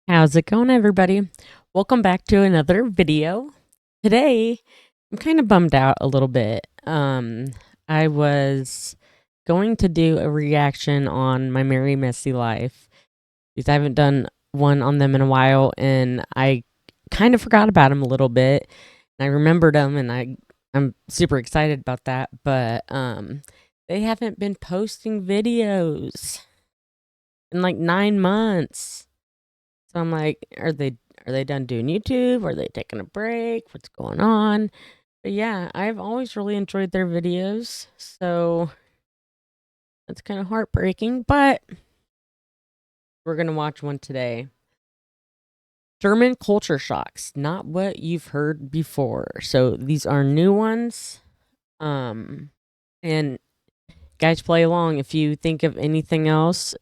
How's it going, everybody? Welcome back to another video. Today, I'm kind of bummed out a little bit. I was going to do a reaction on my Merry Messy Life because I haven't done one on them in a while, and I kind of forgot about them a little bit. And I remembered them, and I'm super excited about that. But they haven't been posting videos in like 9 months. So I'm like, are they done doing YouTube? Are they taking a break? What's going on? But yeah, I've always really enjoyed their videos. So that's kind of heartbreaking, but we're going to watch one today. German culture shocks, not what you've heard before. So these are new ones. And guys, play along. If you think of anything else,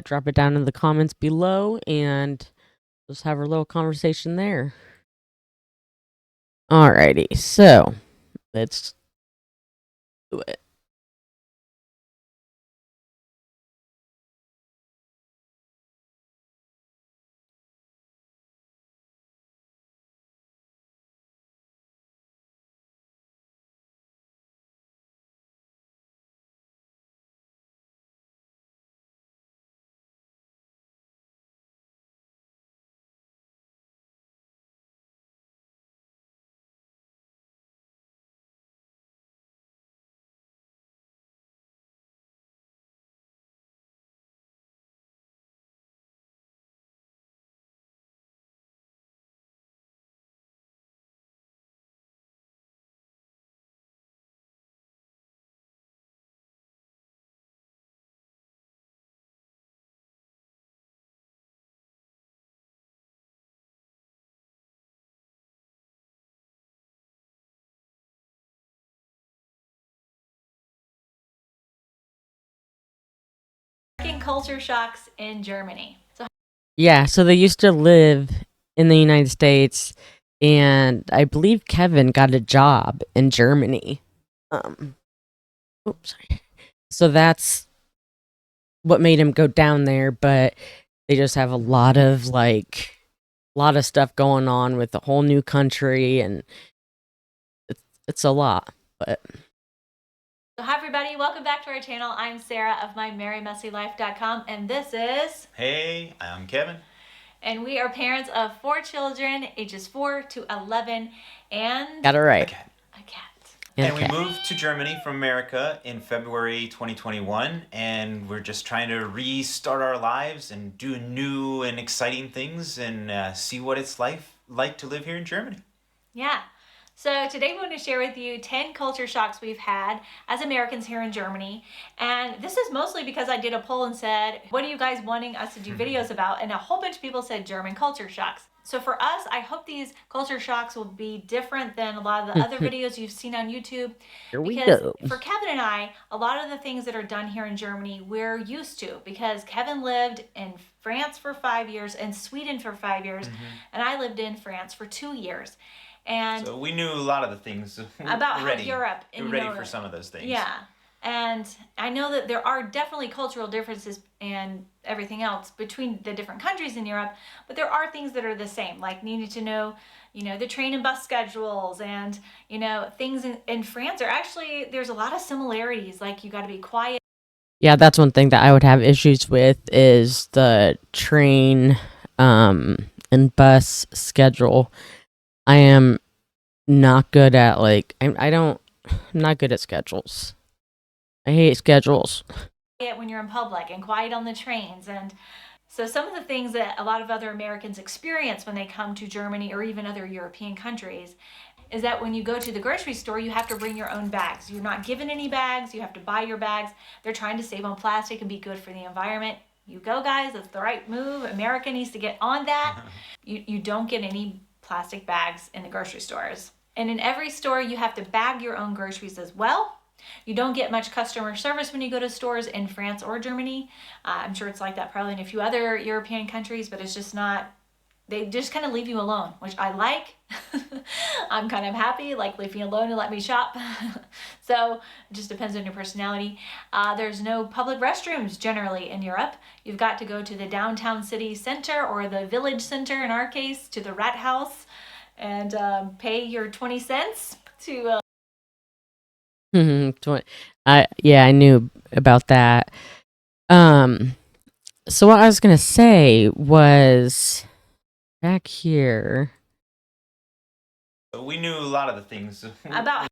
drop it down in the comments below and just have a little conversation there. Alrighty, so let's do it. Culture shocks in Germany. Yeah, so they used to live in the United States, and I believe Kevin got a job in Germany. Um, oops, sorry. So that's what made him go down there, but they just have a lot of stuff going on with a whole new country, and it's a lot. But So hi everybody, welcome back to our channel. I'm Sarah of mymerrymessylife.com, and this is... Hey, I'm Kevin. And we are parents of 4 children, ages 4 to 11, and... got it A right. cat. a cat. And we Okay. moved to Germany from America in February 2021, and we're just trying to restart our lives and do new and exciting things and see what it's like to live here in Germany. Yeah. So today we want to share with you 10 culture shocks we've had as Americans here in Germany. And this is mostly because I did a poll and said, what are you guys wanting us to do videos about? And a whole bunch of people said German culture shocks. So for us, I hope these culture shocks will be different than a lot of the other videos you've seen on YouTube. Here we Because go. for Kevin and I, a lot of the things that are done here in Germany, we're used to. Because Kevin lived in France for 5 years and Sweden for 5 years. And I lived in France for 2 years. And So we knew a lot of the things about how ready. Europe, We're and ready for some of those things. Yeah. And I know that there are definitely cultural differences and everything else between the different countries in Europe, but there are things that are the same, like needing to know, the train and bus schedules, and, things in France are actually, there's a lot of similarities, like you got to be quiet. Yeah, that's one thing that I would have issues with is the train and bus schedule. I am not good at I'm not good at schedules. I hate schedules. When you're in public and quiet on the trains. And so some of the things that a lot of other Americans experience when they come to Germany or even other European countries is that when you go to the grocery store, you have to bring your own bags. You're not given any bags. You have to buy your bags. They're trying to save on plastic and be good for the environment. You go, guys. That's the right move. America needs to get on that. You don't get any plastic bags in the grocery stores. And in every store, you have to bag your own groceries as well. You don't get much customer service when you go to stores in France or Germany. I'm sure it's like that probably in a few other European countries, but it's just not they just kind of leave you alone, which I like. I'm kind of happy, like leave me alone and let me shop. So it just depends on your personality. There's no public restrooms generally in Europe. You've got to go to the downtown city center or the village center, in our case, to the Rathaus, and pay your 20 cents to I knew about that. So what I was gonna say was back here. We knew a lot of the things about.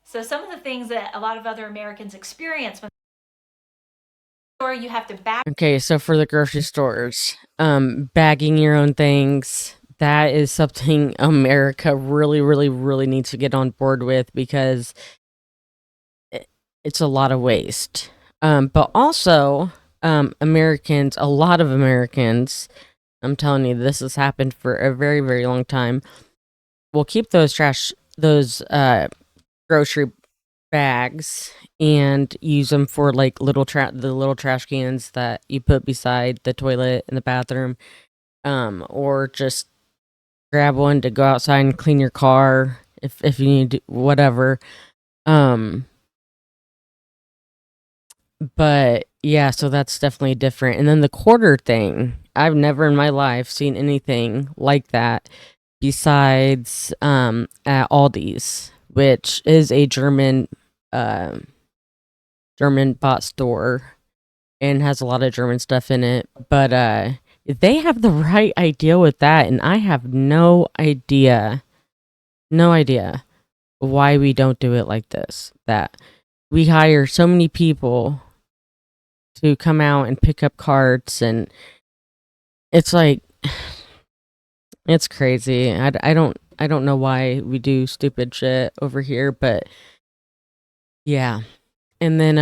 So some of the things that a lot of other Americans experience when you have to back. Okay, so for the grocery stores, bagging your own things, that is something America really, really, really needs to get on board with because it's a lot of waste. But also, Americans, a lot of Americans, I'm telling you, this has happened for a very, very long time, will keep those grocery bags and use them for like the little trash cans that you put beside the toilet in the bathroom, or just grab one to go outside and clean your car if you need to, whatever. But yeah, so that's definitely different. And then the quarter thing, I've never in my life seen anything like that besides at Aldi's, which is a German bought store and has a lot of German stuff in it. But they have the right idea with that, and I have no idea why we don't do it like this. That we hire so many people to come out and pick up carts, and it's like it's crazy. I don't know why we do stupid shit over here, but yeah. And then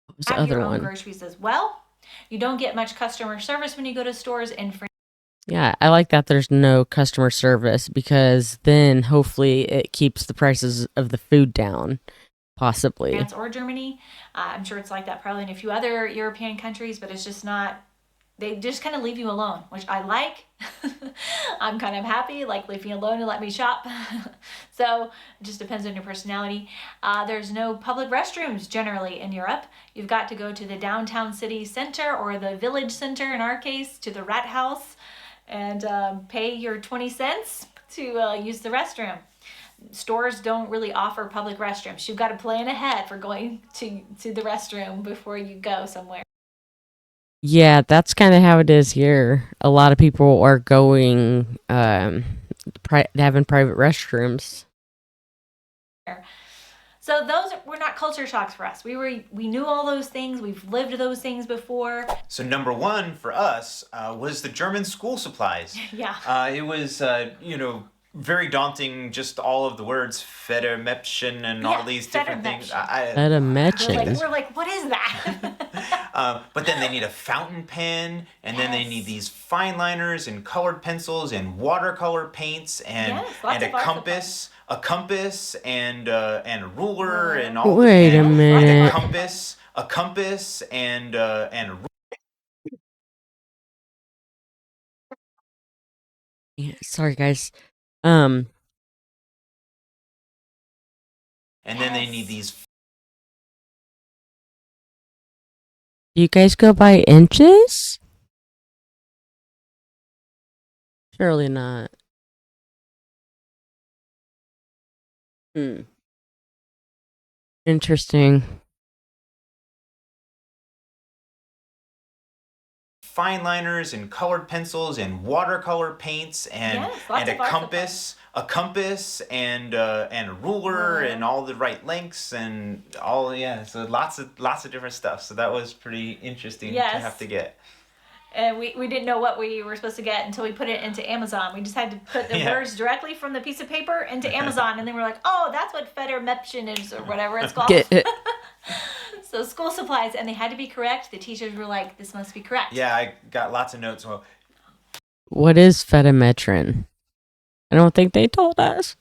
what was the other your own one? Groceries as well. You don't get much customer service when you go to stores in France. Yeah, I like that there's no customer service because then hopefully it keeps the prices of the food down, possibly. France or Germany. I'm sure it's like that probably in a few other European countries, but it's just not. They just kind of leave you alone, which I like. I'm kind of happy, like leave me alone and let me shop. So it just depends on your personality. There's no public restrooms generally in Europe. You've got to go to the downtown city center or the village center, in our case, to the Rathaus, and pay your 20 cents to use the restroom. Stores don't really offer public restrooms. You've got to plan ahead for going to the restroom before you go somewhere. Yeah, that's kind of how it is here. A lot of people are going having private restrooms. So those were not culture shocks for us. We knew all those things. We've lived those things before. So number one for us was the German school supplies. Yeah. It was, very daunting, just all of the words, Federmäppchen and all these different things. Federmäppchen. We're like, what is that? But then they need a fountain pen, and then they need these fine liners and colored pencils and watercolor paints and lots a of art compass and a ruler and all. Wait a minute. A compass and a ruler. Yeah, sorry guys. And then they need these. Do you guys go by inches? Surely not. Interesting. Fine liners and colored pencils and watercolor paints and a compass and a ruler and all the right lengths and all. So lots of different stuff. So that was pretty interesting to have to get. And we didn't know what we were supposed to get until we put it into Amazon. We just had to put the words directly from the piece of paper into Amazon, and then we're like, oh, that's what Federmäppchen is, or whatever it's called. So school supplies, and they had to be correct. The teachers were like, this must be correct. Yeah, I got lots of notes. Well, what is Federmäppchen? I don't think they told us.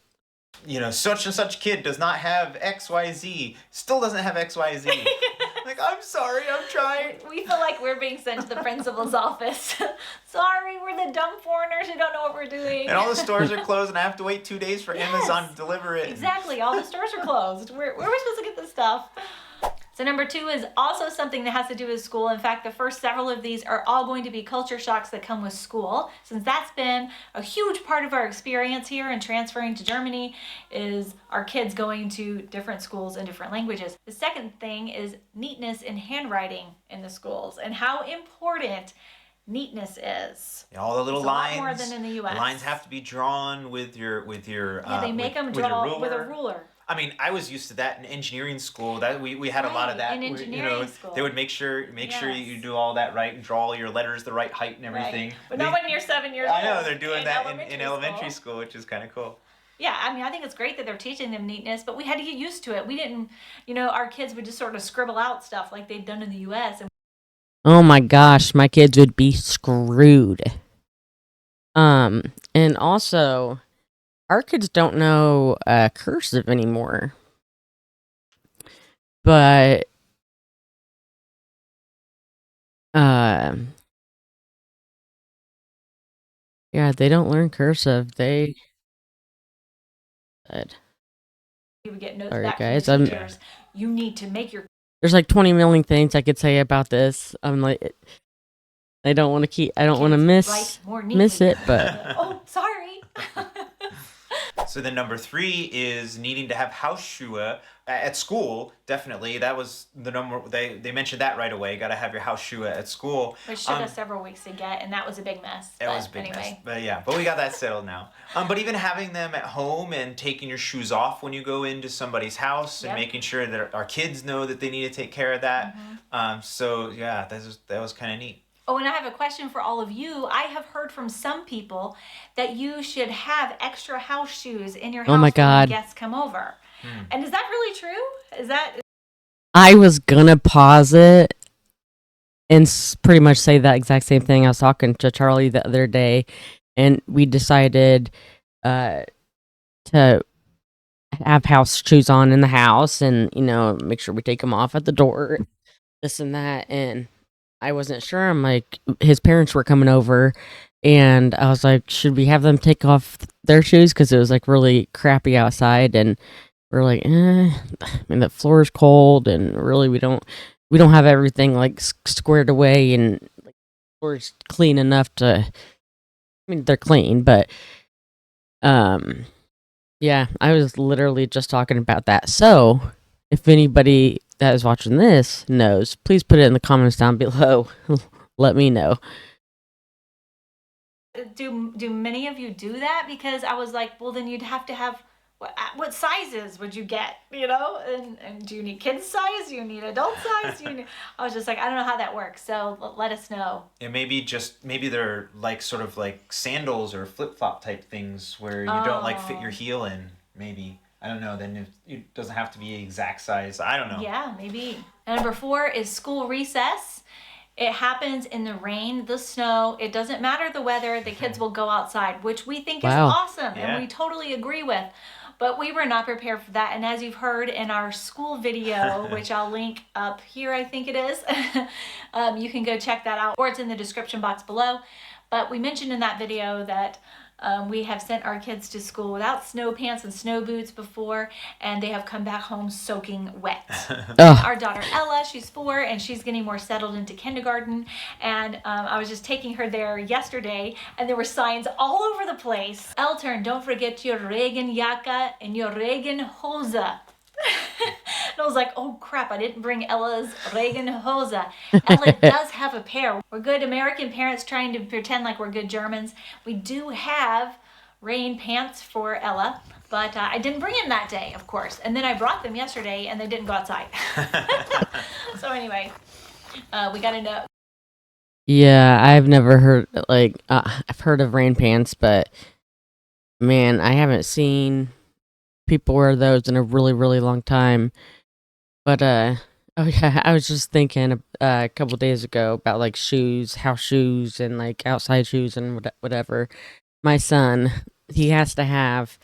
Such and such kid does not have XYZ, still doesn't have XYZ. like, I'm sorry, I'm trying. We feel like we're being sent to the principal's office. Sorry, we're the dumb foreigners who don't know what we're doing. And all the stores are closed, and I have to wait 2 days for Amazon to deliver it. Exactly. All the stores are closed. Where are we supposed to get this stuff? So number 2 is also something that has to do with school. In fact, the first several of these are all going to be culture shocks that come with school. Since that's been a huge part of our experience here in transferring to Germany, is our kids going to different schools and different languages. The second thing is neatness in handwriting in the schools and how important neatness is. Yeah, all the little It's lines. a lot more than in the US. The lines have to be drawn with your they make them draw with a ruler. I mean, I was used to that in engineering school. That we had a lot of that. In engineering school. They would make sure you do all that right and draw all your letters the right height and everything. Right. But not when you're 7 years old. I know they're doing that in elementary school, which is kind of cool. Yeah, I mean, I think it's great that they're teaching them neatness, but we had to get used to it. We didn't, our kids would just sort of scribble out stuff like they'd done in the U.S. And Oh my gosh, my kids would be screwed. And also, our kids don't know cursive anymore. But yeah, they don't learn cursive. They we would get notes Sorry, back guys, from the teachers. You need to make your there's like 20 million things I could say about this. I'm like, I don't want to miss it, but oh, sorry. So then number 3 is needing to have Hausschuhe at school. Definitely, that was the number. They mentioned that right away. Got to have your Hausschuhe at school. Which took us several weeks to get, and that was a big mess. It was a big mess. But we got that settled now. But even having them at home and taking your shoes off when you go into somebody's house and making sure that our kids know that they need to take care of that. So yeah, that was kind of neat. Oh, and I have a question for all of you. I have heard from some people that you should have extra house shoes in your house my God. when guests come over. And is that really true? Is that I was gonna pause it and pretty much say that exact same thing. I was talking to Charlie the other day, and we decided to have house shoes on in the house, and make sure we take them off at the door, this and that. And I wasn't sure. I'm like, his parents were coming over, and I was like, should we have them take off their shoes because it was like really crappy outside, and we're like, I mean, the floor is cold, and really we don't have everything like squared away, and like floor's clean enough to. I mean, they're clean, but yeah, I was literally just talking about that. So, if anybody that is watching this knows, please put it in the comments down below. Let me know. do many of you do that? Because I was like, well, then you'd have to have what sizes would you get? And do you need kids size? Do you need adult size? I was just like, I don't know how that works. So let us know. And maybe they're like sort of like sandals or flip flop type things where you don't like fit your heel in. Maybe. I don't know. Then it doesn't have to be exact size. I don't know. Yeah, maybe. Number 4 is school recess. It happens in the rain, the snow. It doesn't matter the weather. The kids will go outside, which we think is awesome, and we totally agree with. But we were not prepared for that. And as you've heard in our school video, which I'll link up here, I think it is, you can go check that out, or it's in the description box below. But we mentioned in that video that we have sent our kids to school without snow pants and snow boots before, and they have come back home soaking wet. Our daughter Ella, she's 4, and she's getting more settled into kindergarten. And I was just taking her there yesterday, and there were signs all over the place. Eltern, don't forget your Regenjacke and your Regenhose. And I was like, oh crap, I didn't bring Ella's Regenhose. Ella does have a pair. We're good American parents trying to pretend like we're good Germans. We do have rain pants for Ella, but I didn't bring them that day, of course. And then I brought them yesterday, and they didn't go outside. So anyway, we got to know. Yeah, I've never heard, I've heard of rain pants, but man, I haven't seen people wear those in a really, really long time. But oh yeah, I was just thinking a couple days ago about like shoes, house shoes, and like outside shoes and whatever. My son, he has to have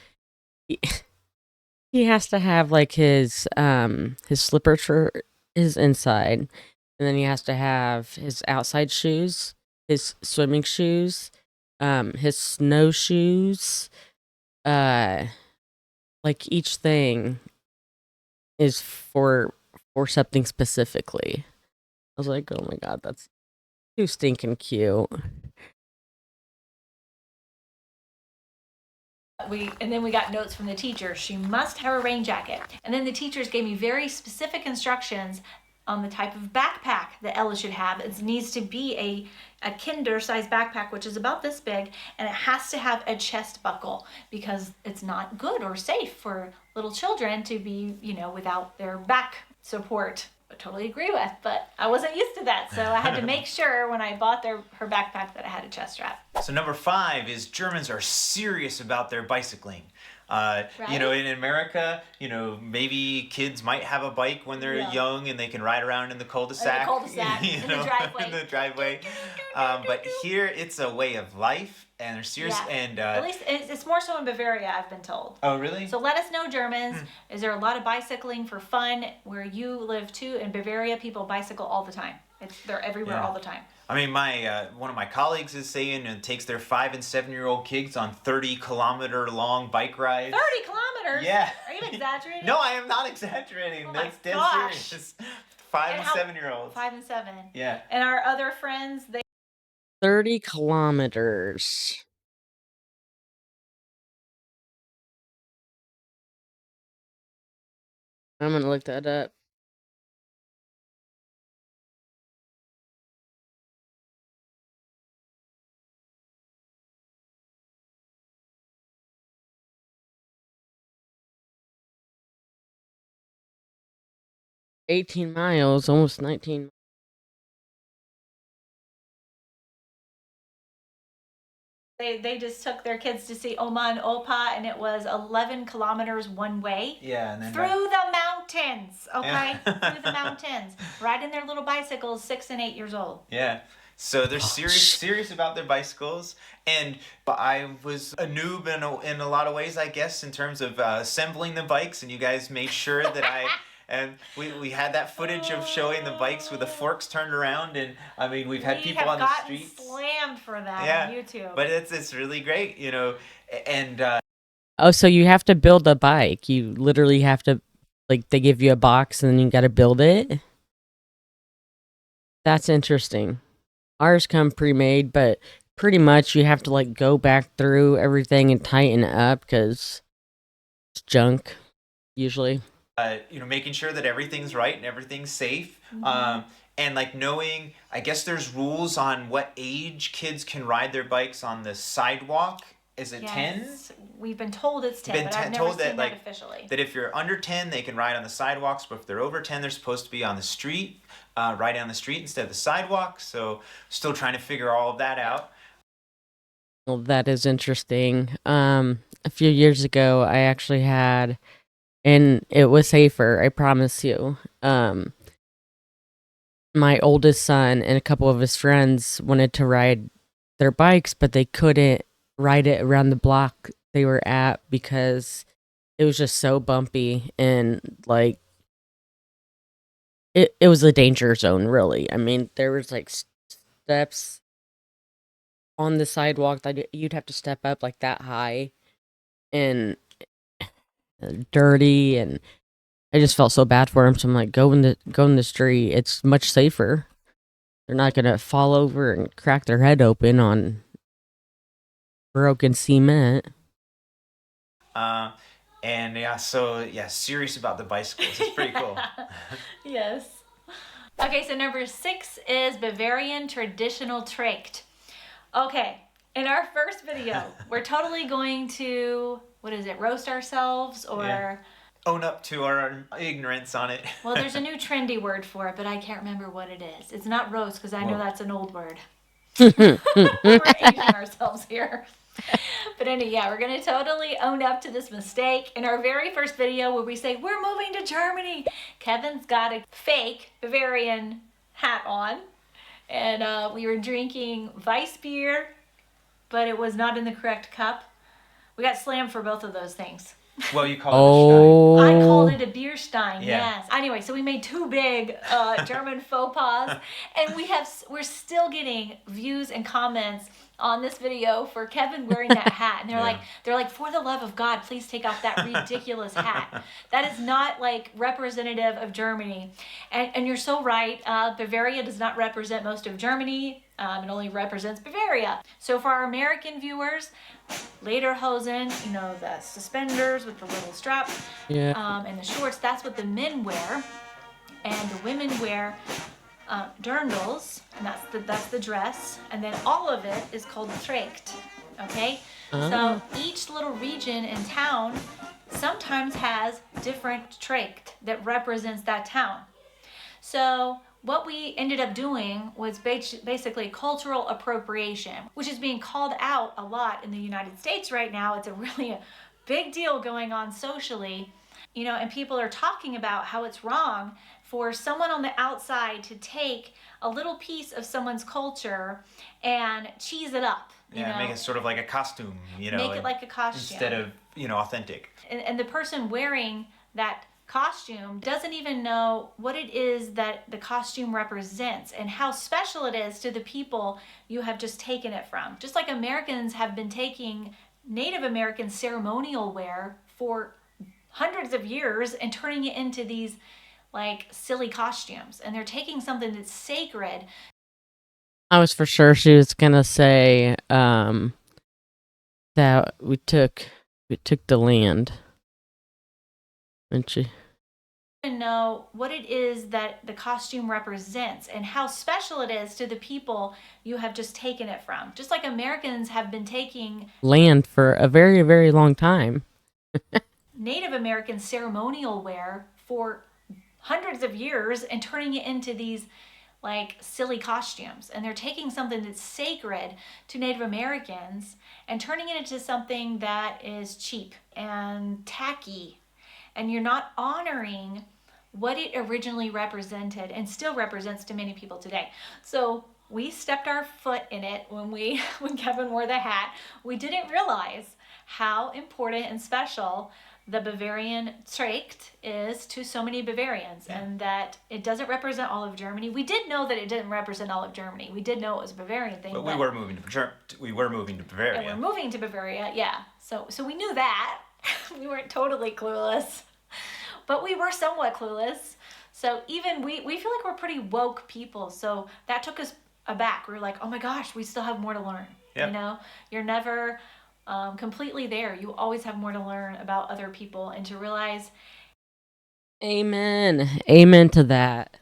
like his slippers for his inside, and then he has to have his outside shoes, his swimming shoes, his snowshoes. Like each thing is for something specifically. I was like, oh my god, that's too stinking cute. And then we got notes from the teacher. She must have a rain jacket. And then the teachers gave me very specific instructions on the type of backpack that Ella should have. It needs to be a kinder sized backpack, which is about this big, and it has to have a chest buckle because it's not good or safe for little children to be, without their back support. I totally agree with, but I wasn't used to that, so I had to make sure when I bought her backpack that it had a chest strap. So number 5 is Germans are serious about their bicycling. Right? In America, maybe kids might have a bike when they're young and they can ride around in the cul-de-sac. In the driveway. In the driveway. But here it's a way of life, and they're serious. Yeah. And at least it's more so in Bavaria, I've been told. Oh, really? So let us know, Germans. Is there a lot of bicycling for fun where you live too? In Bavaria, people bicycle all the time. They're everywhere all the time. I mean, one of my colleagues is saying it takes their 5 and 7-year-old kids on 30-kilometer long bike rides. 30 kilometers? Yeah. Are you exaggerating? No, I am not exaggerating. Oh That's my dead gosh. serious. 5 and 7-year-olds. 5 and 7. Yeah. And our other friends, 30 kilometers. I'm gonna look that up. $18 miles, almost 19. they just took their kids to see Oma and Opa, and it was 11 kilometers one way. Yeah, and then through the mountains, okay? Yeah. Through the mountains, riding their little bicycles, 6 and 8 years old. Yeah. So they're serious about their bicycles, but I was a noob in a lot of ways, I guess, in terms of assembling the bikes, and you guys made sure that and we had that footage of showing the bikes with the forks turned around, and I mean we've had people on the streets. We have gotten slammed for that on YouTube. But it's really great, and Oh, so you have to build a bike. You literally have to, like, they give you a box and then you got to build it. That's interesting. Ours come pre-made, but pretty much you have to, like, go back through everything and tighten it up because it's junk, usually. Making sure that everything's right and everything's safe. And like knowing, I guess there's rules on what age kids can ride their bikes on the sidewalk. Is it 10? We've been told it's 10, but I've never seen that officially. That if you're under 10, they can ride on the sidewalks, but if they're over 10, they're supposed to be on the street, right on the street instead of the sidewalk. So still trying to figure all of that out. Well, that is interesting. A few years ago, I actually had, and it was safer, I promise you. My oldest son and a couple of his friends wanted to ride their bikes, but they couldn't ride it around the block they were at because it was just so bumpy and like it was a danger zone, really. I mean, there was like steps on the sidewalk that you'd have to step up like that high and dirty, and I just felt so bad for him. So I'm like, go in the street. It's much safer. They're not gonna fall over and crack their head open on broken cement. Serious about the bicycles. It's pretty cool. Yes. Okay, so number 6 is Bavarian traditional Tracht. Okay, in our first video, we're totally going to, roast ourselves or own up to our ignorance on it. Well, there's a new trendy word for it, but I can't remember what it is. It's not roast because I know that's an old word. We're aging ourselves here. But anyway, we're going to totally own up to this mistake. In our very first video where we say, we're moving to Germany, Kevin's got a fake Bavarian hat on. And we were drinking Weiss beer, but it was not in the correct cup. We got slammed for both of those things. Well, you call it a Stein. I called Oh, it a Bierstein. Yeah. Yes. Anyway, so we made two big German faux pas, and we're still getting views and comments on this video for Kevin wearing that hat, and Yeah. they're like, for the love of God, please take off that ridiculous hat. That is not like representative of Germany, and you're so right. Bavaria does not represent most of Germany. It only represents Bavaria. So for our American viewers, lederhosen, you know, the suspenders with the little strap, yeah. and the shorts, that's what the men wear. And the women wear dirndls, and that's the dress. And then all of it is called Tracht, okay? Oh. So each little region in town sometimes has different Tracht that represents that town. So what we ended up doing was basically cultural appropriation, which is being called out a lot in the United States right now. It's a big deal going on socially, you know, and people are talking about how it's wrong for someone on the outside to take a little piece of someone's culture and cheese it up. You Yeah, know? make it sort of like a costume, you know. Make it like a costume. Instead of, authentic. And the person wearing that costume doesn't even know what it is that the costume represents and how special it is to the people you have just taken it from. Just like Americans have been taking Native American ceremonial wear for hundreds of years and turning it into these like silly costumes, and they're taking something that's sacred. I was for sure she was gonna say that we took the land. And she And know what it is that the costume represents and how special it is to the people you have just taken it from. Just like Americans have been taking land for a very, very long time. Native American ceremonial wear for hundreds of years and turning it into these like silly costumes. And they're taking something that's sacred to Native Americans and turning it into something that is cheap and tacky. And you're not honoring what it originally represented and still represents to many people today. So we stepped our foot in it when Kevin wore the hat. We didn't realize how important and special the Bavarian Tracht is to so many Bavarians, and that it doesn't represent all of Germany. We did know that it didn't represent all of Germany. We did know it was a Bavarian thing. But we were moving to Bavaria. And we're moving to Bavaria, yeah. So we knew that. We weren't totally clueless, but we were somewhat clueless. So even we feel like we're pretty woke people. So that took us aback. We were like, oh my gosh, we still have more to learn. Yep. You know, you're never completely there. You always have more to learn about other people and to realize, Amen. Amen to that.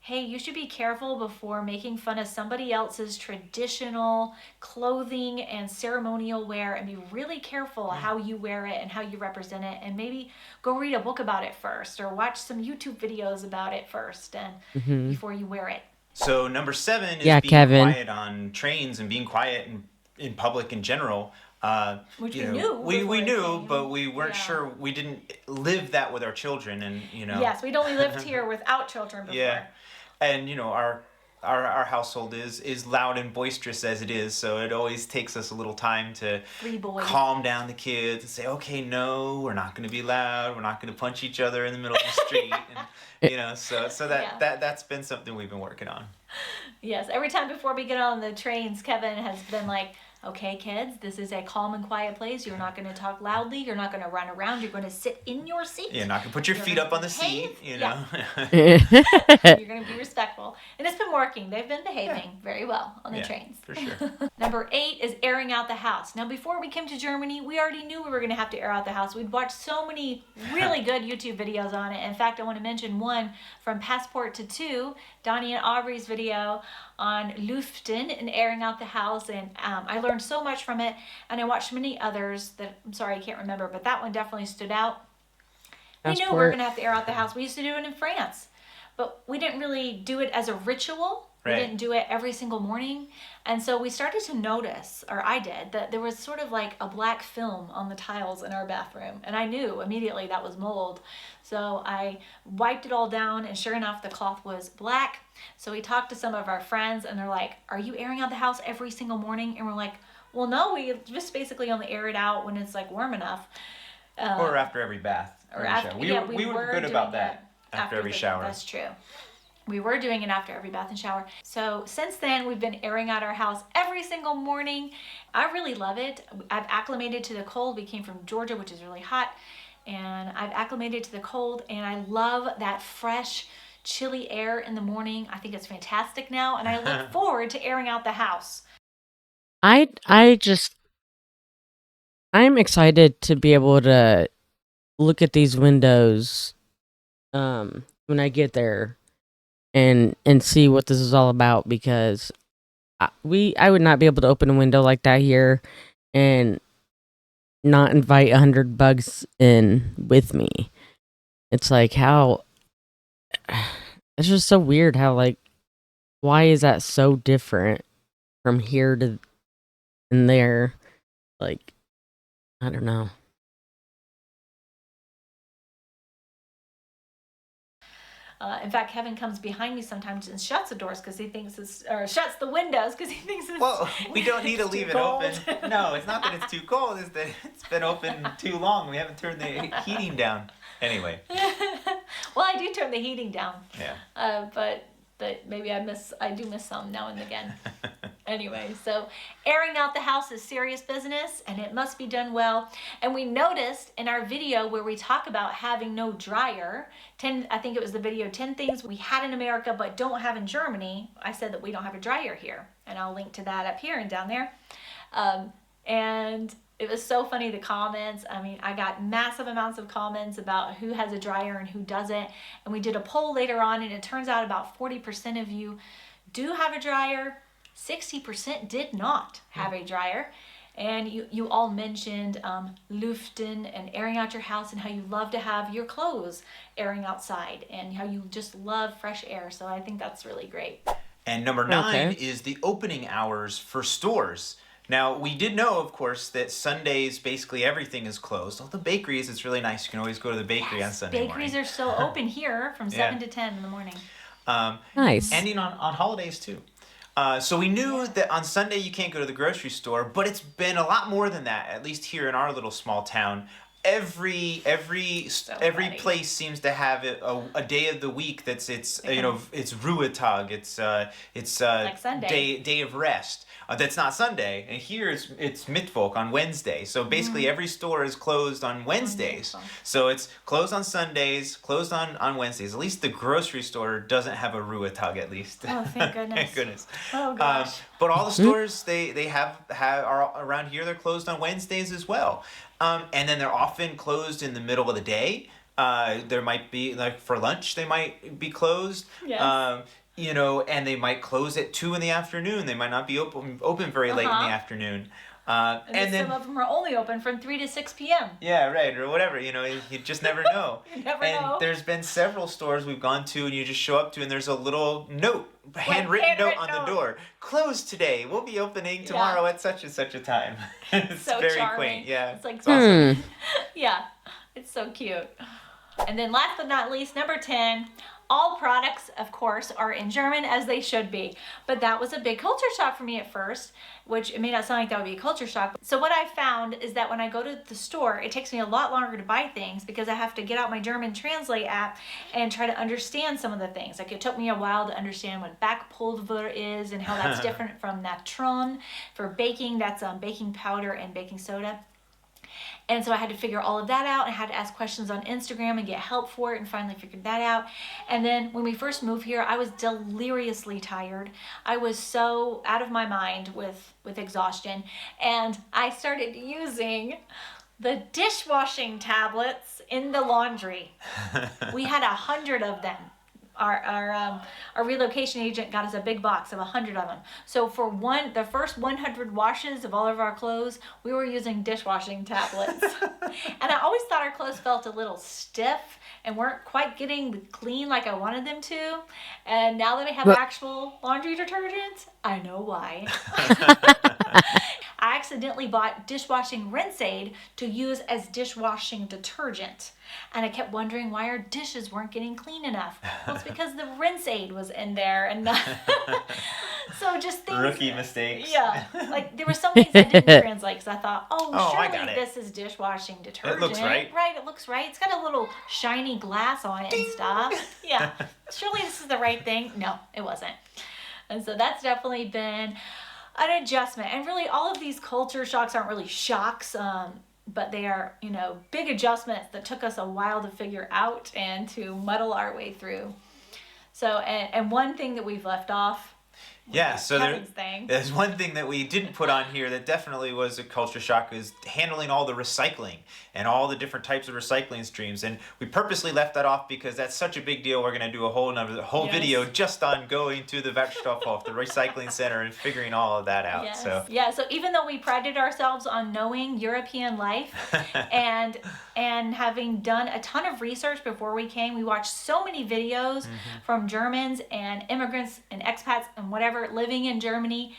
hey, you should be careful before making fun of somebody else's traditional clothing and ceremonial wear, and be really careful how you wear it and how you represent it, and maybe go read a book about it first or watch some YouTube videos about it first and before you wear it. So number 7 is Yeah, being Kevin. quiet on trains and being quiet in public in general. Which you we know, knew We before it knew, came. but we weren't Yeah. sure. We didn't live that with our children, and Yes, we'd only lived here without children before. Yeah, and our household is loud and boisterous as it is, so it always takes us a little time to 3 boys. calm down the kids and say, okay, no, we're not going to be loud, we're not going to punch each other in the middle of the street, and so that's been something we've been working on. Yes, every time before we get on the trains, Kevin has been like, okay, kids, this is a calm and quiet place. You're not going to talk loudly. You're not going to run around. You're going to sit in your seat. You're not going to put your You're feet gonna up on the behave. seat, you Yeah. know. You're going to be respectful. And it's been working. They've been behaving very well on the Yeah, trains. for sure. Number 8 is airing out the house. Now, before we came to Germany, we already knew we were going to have to air out the house. We'd watched so many really good YouTube videos on it. In fact, I want to mention one from Passport to Two, Donnie and Aubrey's video on luften and airing out the house. And I learned so much from it. And I watched many others that, I'm sorry, I can't remember, but that one definitely stood out. We knew we were Passport. going to have to air out the house. We used to do it in France, but we didn't really do it as a ritual. We Right. didn't do it every single morning. And so we started to notice, or I did, that there was sort of like a black film on the tiles in our bathroom. And I knew immediately that was mold. So I wiped it all down, and sure enough, the cloth was black. So we talked to some of our friends, and they're like, are you airing out the house every single morning? And we're like, well, no, we just basically only air it out when it's like warm enough. Or after every bath. Or every after, shower. yeah, We were good doing about it that after every shower. That's true. We were doing it after every bath and shower. So since then, we've been airing out our house every single morning. I really love it. I've acclimated to the cold. We came from Georgia, which is really hot, and I've acclimated to the cold, and I love that fresh, chilly air in the morning. I think it's fantastic now, and I look forward to airing out the house. I'm excited to be able to look at these windows when I get there and see what this is all about, because I would not be able to open a window like that here and not invite 100 bugs in with me. It's like, how it's just so weird how, like, why is that so different from here to and there? Like, I don't know. In fact, Kevin comes behind me sometimes and shuts the doors because he thinks it's, or shuts the windows because he thinks it's. Well, we don't need to it's too leave it cold. open. No, it's not that it's too cold. It's that it's been open too long. We haven't turned the heating down. Anyway. Well, I do turn the heating down. Yeah. But maybe I do miss some now and again. Anyway, so airing out the house is serious business, and it must be done well. And we noticed in our video where we talk about having no dryer, I think it was the video 10 things we had in America but don't have in Germany. I said that we don't have a dryer here, and I'll link to that up here and down there. And it was so funny, the comments. I mean, I got massive amounts of comments about who has a dryer and who doesn't. And we did a poll later on, and it turns out about 40% of you do have a dryer. 60% did not have a dryer. And you all mentioned luften and airing out your house, and how you love to have your clothes airing outside, and how you just love fresh air. So I think that's really great. And number 9 is the opening hours for stores. Now, we did know, of course, that Sundays, basically everything is closed. All the bakeries, it's really nice. You can always go to the bakery on Sunday Bakeries morning. are still open here from 7 to 10 in the morning. Nice. Ending on holidays, too. So we knew that on Sunday you can't go to the grocery store, but it's been a lot more than that, at least here in our little small town. Every place seems to have a day of the week that's it's Ruhetag, it's Like Sunday. day of rest. That's not Sunday, and here it's Mittwoch on Wednesday. So basically every store is closed on Wednesdays. So it's closed on Sundays, closed on Wednesdays. At least the grocery store doesn't have a Ruhetag, at least. Oh, thank goodness. Thank goodness. Oh, gosh. But all the stores they are around here, they're closed on Wednesdays as well. And then they're often closed in the middle of the day. There might be, like, for lunch, they might be closed. Yes. And they might close at 2 in the afternoon. They might not be open very late in the afternoon. And then some of them are only open from 3 to 6 p.m. Yeah, right, or whatever. You just never know. You never and know. There's been several stores we've gone to, and you just show up to, and there's a little note, handwritten note on the door. Closed today. We'll be opening tomorrow at such and such a time. It's So very charming. quaint. Yeah, It's like it's awesome. Yeah, it's so cute. And then last but not least, number 10, all products, of course, are in German, as they should be. But that was a big culture shock for me at first, which it may not sound like that would be a culture shock. So what I found is that when I go to the store, it takes me a lot longer to buy things because I have to get out my German Translate app and try to understand some of the things. Like, it took me a while to understand what Backpulver is and how that's different from natron. For baking, that's baking powder and baking soda. And so I had to figure all of that out. I had to ask questions on Instagram and get help for it, and finally figured that out. And then when we first moved here, I was deliriously tired. I was so out of my mind with exhaustion. And I started using the dishwashing tablets in the laundry. We had 100 of them. Our relocation agent got us a big box of 100 of them. So for the first 100 washes of all of our clothes, we were using dishwashing tablets. And I always thought our clothes felt a little stiff and weren't quite getting clean like I wanted them to. And now that I have actual laundry detergent, I know why. I accidentally bought dishwashing rinse aid to use as dishwashing detergent. And I kept wondering why our dishes weren't getting clean enough. Well, it's because the rinse aid was in there and not... So just things... Rookie mistakes. Yeah, like there were some things I didn't translate because I thought, Oh, I surely got it. this is dishwashing detergent. It looks right. Right, it looks right. It's got a little shiny glass on it and stuff. Yeah, surely this is the right thing. No, it wasn't. And so that's definitely been an adjustment. And really, all of these culture shocks aren't really shocks, but they are, big adjustments that took us a while to figure out and to muddle our way through. So, and one thing that we've left off. Yeah, so Kevin's thing. there's one thing that we didn't put on here that definitely was a culture shock is handling all the recycling and all the different types of recycling streams. And we purposely left that off because that's such a big deal. We're going to do a whole Yes. video just on going to the Werkstoffhof, the recycling center, and figuring all of that out. Yes. So Yeah, so even though we prided ourselves on knowing European life and having done a ton of research before we came, we watched so many videos from Germans and immigrants and expats and whatever living in Germany.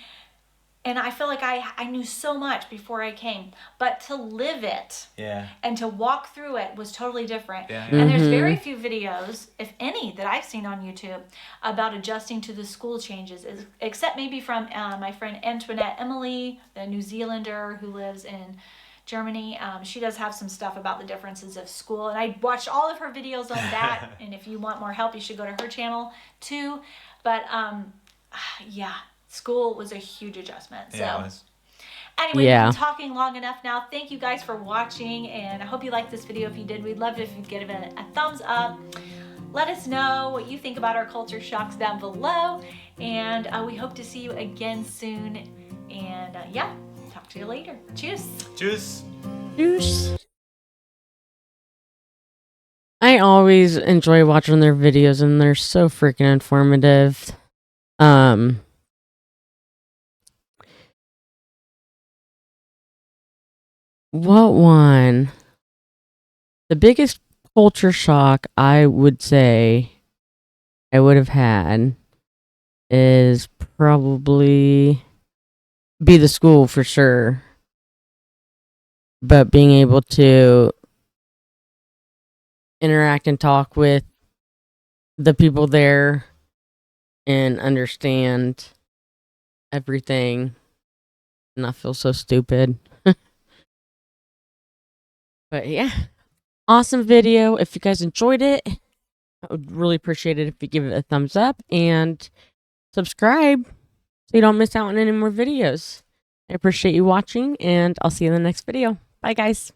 And I feel like I knew so much before I came, but to live it yeah. and to walk through it was totally different. Yeah. And there's very few videos, if any, that I've seen on YouTube about adjusting to the school changes, except maybe from my friend Antoinette Emily, the New Zealander who lives in Germany. She does have some stuff about the differences of school, and I watched all of her videos on that. And if you want more help, you should go to her channel too. But yeah, school was a huge adjustment. So. Yeah, it was. Anyway, Yeah. we've been talking long enough now. Thank you guys for watching, and I hope you liked this video. If you did, we'd love it if you'd give it a thumbs up. Let us know what you think about our culture shocks down below, and we hope to see you again soon. And yeah, talk to you later. Cheers. Juice. Juice. I always enjoy watching their videos, and they're so freaking informative. What one? The biggest culture shock I would say I would have had is probably be the school for sure. But being able to interact and talk with the people there and understand everything and not feel so stupid. But yeah, awesome video. If you guys enjoyed it, I would really appreciate it if you give it a thumbs up and subscribe so you don't miss out on any more videos. I appreciate you watching, and I'll see you in the next video. Bye, guys.